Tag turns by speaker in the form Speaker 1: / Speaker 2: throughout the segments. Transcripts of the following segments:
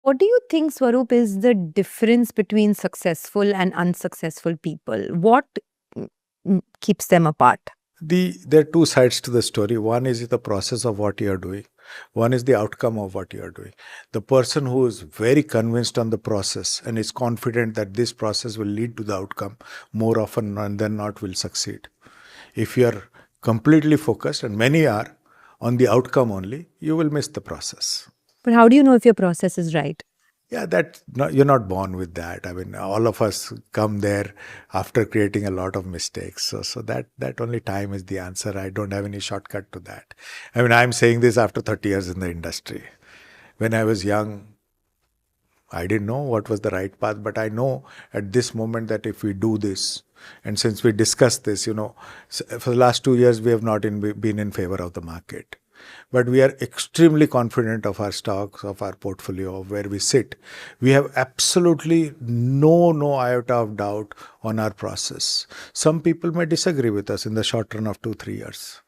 Speaker 1: What do you think, Swarup, is the difference between successful and unsuccessful people? What mm, keeps them apart?
Speaker 2: There are two sides to the story. One is the process of what you are doing. One is the outcome of what you are doing. The person who is very convinced on the process and is confident that this process will lead to the outcome more often than not will succeed. If you are completely focused, and many are, on the outcome only, you will miss the process.
Speaker 1: But how do you know if your process is right?
Speaker 2: Yeah, you're not born with that. I mean, all of us come there after creating a lot of mistakes. So that only time is the answer. I don't have any shortcut to that. I mean, I'm saying this after 30 years in the industry. When I was young, I didn't know what was the right path, but I know at this moment that if we do this, and since we discussed this, for the last 2 years, we have not been in favor of the market. But we are extremely confident of our stocks, of our portfolio, of where we sit. We have absolutely no iota of doubt on our process. Some people may disagree with us in the short run of 2-3 years.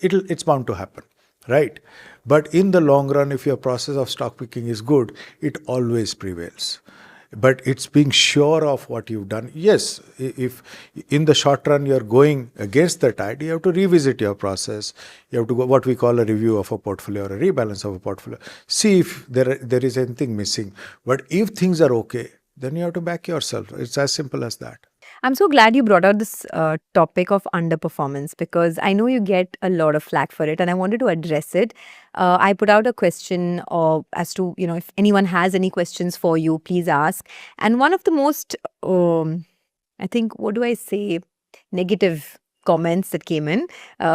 Speaker 2: It's bound to happen, right? But in the long run, if your process of stock picking is good, it always prevails. But it's being sure of what you've done. Yes, if in the short run you're going against the tide, you have to revisit your process. You have to go what we call a review of a portfolio or a rebalance of a portfolio. See if there is anything missing. But if things are okay, then you have to back yourself. It's as simple as that.
Speaker 1: I'm so glad you brought out this topic of underperformance because I know you get a lot of flack for it and I wanted to address it. I put out a question as to, if anyone has any questions for you, please ask. And one of the most, I think, what do I say, negative comments that came in,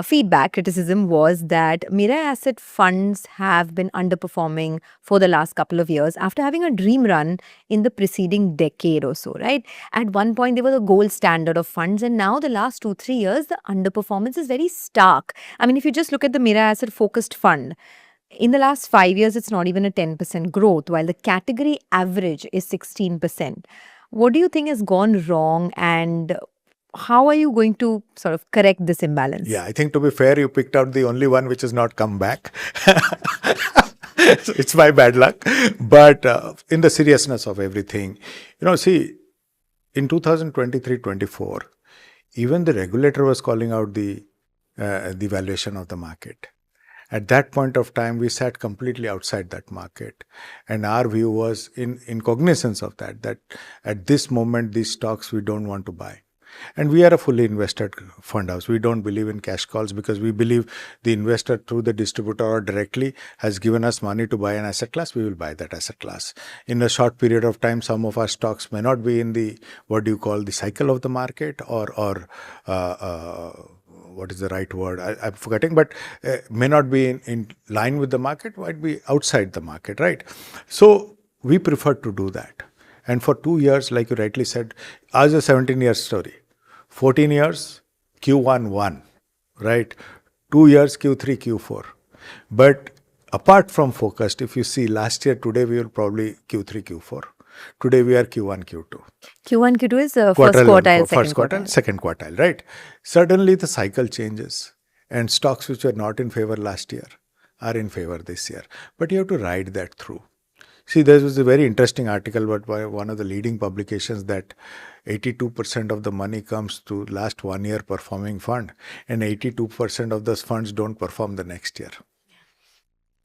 Speaker 1: feedback, criticism was that Mira Asset funds have been underperforming for the last couple of years after having a dream run in the preceding decade or so, right? At one point, they were the gold standard of funds, and now the last 2-3 years, the underperformance is very stark. I mean, if you just look at the Mira Asset focused fund, in the last 5 years, it's not even a 10% growth, while the category average is 16%. What do you think has gone wrong, and how are you going to sort of correct this imbalance?
Speaker 2: Yeah, I think to be fair, you picked out the only one which has not come back. So it's my bad luck. But in the seriousness of everything, see, in 2023-24, even the regulator was calling out the valuation of the market. At that point of time, we sat completely outside that market. And our view was in cognizance of that at this moment, these stocks we don't want to buy. And we are a fully invested fund house. We don't believe in cash calls because we believe the investor through the distributor or directly has given us money to buy an asset class. We will buy that asset class. In a short period of time, some of our stocks may not be in the, what do you call, the cycle of the market or what is the right word? I'm forgetting, but may not be in line with the market, might be outside the market, right? So we prefer to do that. And for 2 years, like you rightly said, ours is a 17-year story. 14 years, Q1, 1, right? 2 years, Q3, Q4. But apart from focused, if you see last year, today we were probably Q3, Q4. Today we are Q1, Q2.
Speaker 1: Q1, Q2 is first quartile,
Speaker 2: first quartile, second quartile, right? Suddenly the cycle changes and stocks which were not in favor last year are in favor this year. But you have to ride that through. See, there was a very interesting article by one of the leading publications that 82% of the money comes to last 1 year performing fund and 82% of those funds don't perform the next year.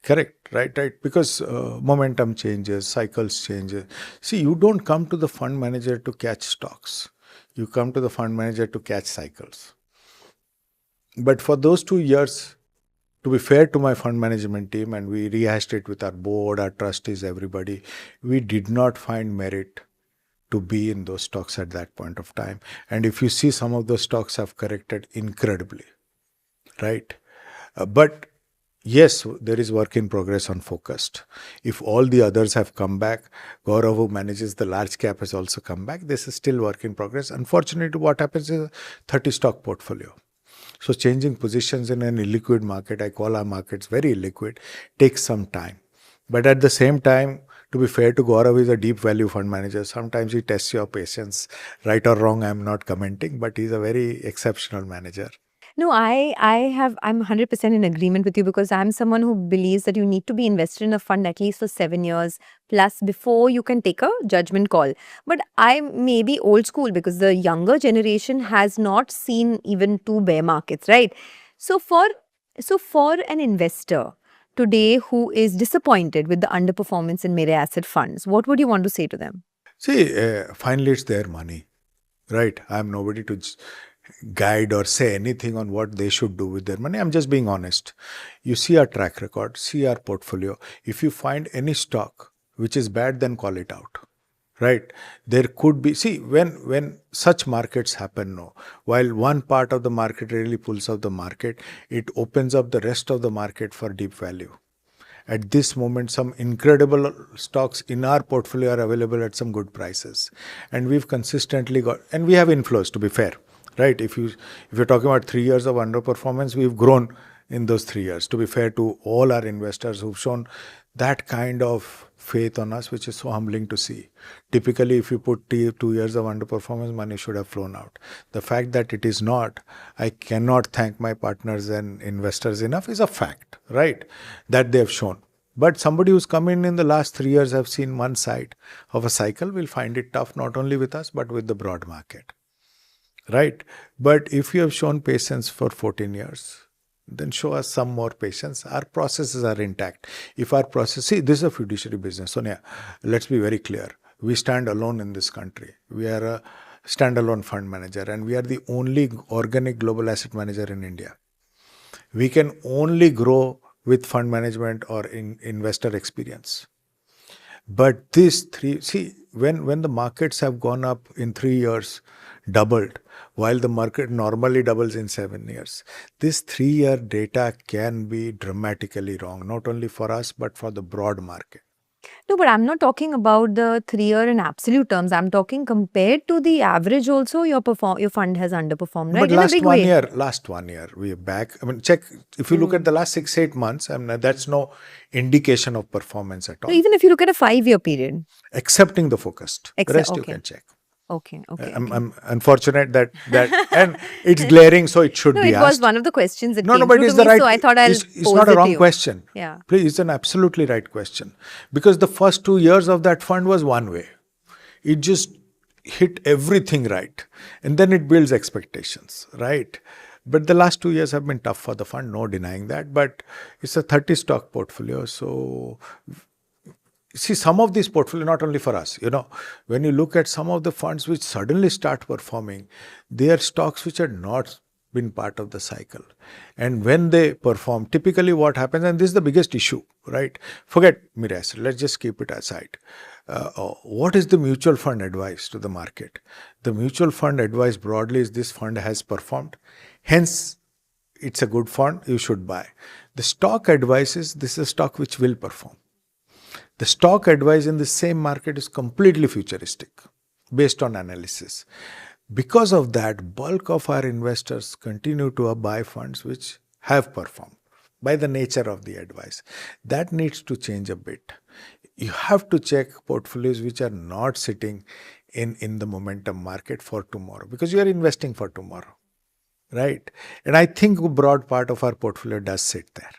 Speaker 2: Correct, right. Because momentum changes, cycles changes. See, you don't come to the fund manager to catch stocks. You come to the fund manager to catch cycles. But for those 2 years, to be fair to my fund management team, and we rehashed it with our board, our trustees, everybody, we did not find merit to be in those stocks at that point of time. And if you see, some of those stocks have corrected incredibly, right? But yes, there is work in progress on focused. If all the others have come back, Gaurav, who manages the large cap, has also come back. This is still work in progress. Unfortunately, what happens is a 30 stock portfolio. So changing positions in an illiquid market, I call our markets very illiquid, takes some time. But at the same time, to be fair to Gaurav, is a deep value fund manager. Sometimes he tests your patience. Right or wrong, I'm not commenting, but he's a very exceptional manager.
Speaker 1: No, I'm 100% in agreement with you because I'm someone who believes that you need to be invested in a fund at least for 7 years plus before you can take a judgment call. But I may be old school because the younger generation has not seen even two bear markets, right? So for an investor today who is disappointed with the underperformance in Mere Asset funds, what would you want to say to them?
Speaker 2: See, finally, it's their money, right? I'm nobody to guide or say anything on what they should do with their money. I'm just being honest. You see our track record, see our portfolio. If you find any stock which is bad, then call it out. Right? There could be, see, when such markets happen, no, while one part of the market really pulls up the market, it opens up the rest of the market for deep value. At this moment, some incredible stocks in our portfolio are available at some good prices, and we've consistently got, and we have inflows, to be fair, right? If you're talking about 3 years of underperformance, we've grown in those 3 years, to be fair to all our investors who've shown that kind of faith on us, which is so humbling to see. Typically, if you put 2 years of underperformance, money should have flown out. The fact that it is not, I cannot thank my partners and investors enough, is a fact, right? That they have shown. But somebody who's come in the last 3 years have seen one side of a cycle will find it tough, not only with us, but with the broad market, right? But if you have shown patience for 14 years, then show us some more patience. Our processes are intact. If our process, see, this is a fiduciary business. Sonia, let's be very clear. We stand alone in this country. We are a standalone fund manager, and we are the only organic global asset manager in India. We can only grow with fund management or in investor experience. But when the markets have gone up in 3 years, doubled, while the market normally doubles in 7 years, this 3 year data can be dramatically wrong, not only for us, but for the broad market.
Speaker 1: No, but I'm not talking about the 3 year in absolute terms. I'm talking compared to the average also, your fund has underperformed, right?
Speaker 2: But
Speaker 1: In a big way.
Speaker 2: last 1 year, we are back. I mean, check, if you look at the last 6-8 months, I mean, that's no indication of performance at all.
Speaker 1: No, even if you look at a 5 year period.
Speaker 2: Excepting the focused. The rest you
Speaker 1: Okay.
Speaker 2: can check.
Speaker 1: Okay.
Speaker 2: I'm unfortunate that and it's glaring, so it should
Speaker 1: No,
Speaker 2: be
Speaker 1: it
Speaker 2: asked.
Speaker 1: was one of the questions that came
Speaker 2: But
Speaker 1: through
Speaker 2: it's
Speaker 1: to
Speaker 2: the
Speaker 1: me,
Speaker 2: right.
Speaker 1: so I thought I'll
Speaker 2: it's
Speaker 1: pose
Speaker 2: not
Speaker 1: it
Speaker 2: a
Speaker 1: to
Speaker 2: wrong
Speaker 1: you.
Speaker 2: question.
Speaker 1: Yeah.
Speaker 2: Please, it's an absolutely right question, because the first 2 years of that fund was one way. It just hit everything right, and then it builds expectations, right? But the last 2 years have been tough for the fund, no denying that. But it's a 30 stock portfolio, so. See, some of these portfolio, not only for us, when you look at some of the funds which suddenly start performing, they are stocks which had not been part of the cycle. And when they perform, typically what happens, and this is the biggest issue, right? Forget Miras, let's just keep it aside. What is the mutual fund advice to the market? The mutual fund advice broadly is this fund has performed, hence it's a good fund, you should buy. The stock advice is this is a stock which will perform. The stock advice in the same market is completely futuristic, based on analysis. Because of that, bulk of our investors continue to buy funds which have performed by the nature of the advice. That needs to change a bit. You have to check portfolios which are not sitting in the momentum market for tomorrow, because you are investing for tomorrow, right? And I think a broad part of our portfolio does sit there.